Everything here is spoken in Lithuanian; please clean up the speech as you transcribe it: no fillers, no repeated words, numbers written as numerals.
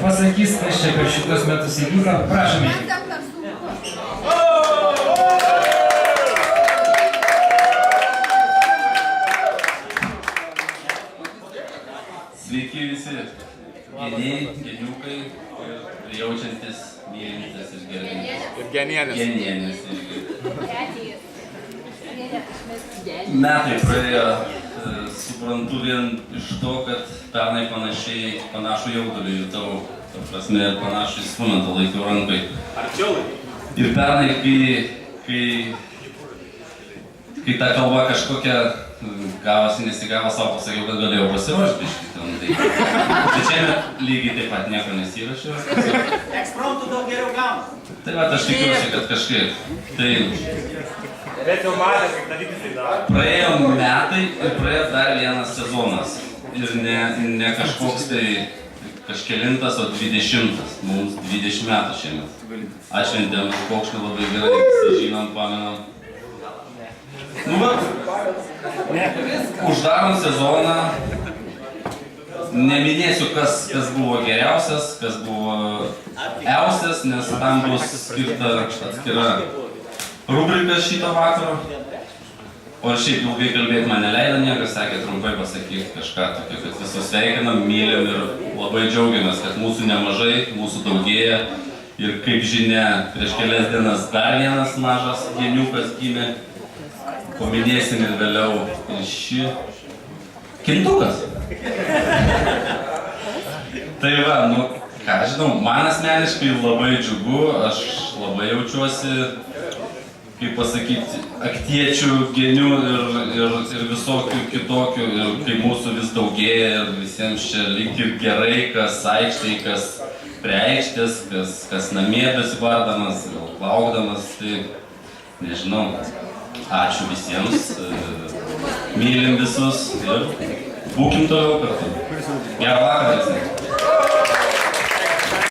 pasakys, kas čia per šitos metus įvyko. Prašome. Sveiki visi geniai, geniukai ir jaučiantis, mylintis ir gerai. Ir genienės. Genienės irgi. Metai praėjo, suprantu vien iš to, kad pernai panašų jaudulį jutau, prasme, panašų instrumentą laikiau rankai. Ir pernai, kai ta kalba kažkokia gavosi, nesigavo, savo pasakiau, kad galėjau pasiruošti biškį ten. Tai čia lygiai taip pat nieko nesirašiau. Ekspromptų daug geriau gauna. Tai va, aš tikiuosi, kad kažkaip. Tai Bet jau matęs, kaip dalykas tai daro. praėjo metai ir praėjo dar vienas sezonas. Ir ne kažkoks tai kažkelintas, o 20. Mums 20 metų šiemet. Atšventėm Pokšnį labai gerai, visi žinom, pamenam. Nu va, uždarom sezoną. Neminėsiu, kas buvo geriausias, kas buvo eusias, nes tam bus skirta atskira rubrika šito vakaro. O šiaip ilgai kalbėti man neleido, niekas sakė trumpai pasakyti kažką tokio, kad visus sveikinam, mylim ir labai džiaugiamės, kad mūsų nemažai, mūsų daugėja. Ir kaip žinia, prieš kelias dienas dar vienas mažas geniukas gimė. Paminėsim ir vėliau ir šį kintukas. Tai va, nu, ką žinau, man asmeniškai labai džiugu, aš labai jaučiuosi, kaip pasakyti, aktiečių, genių ir visokių kitokių, ir kai mūsų vis daugėja ir visiems čia lyg ir gerai, kas aikštai, kas prie aikštės, kas namie besivardamas, gal laukdamas, tai nežinau. Ačiū visiems, mylim visus ir būkim toliau kartu. Gerą vakarą visiems.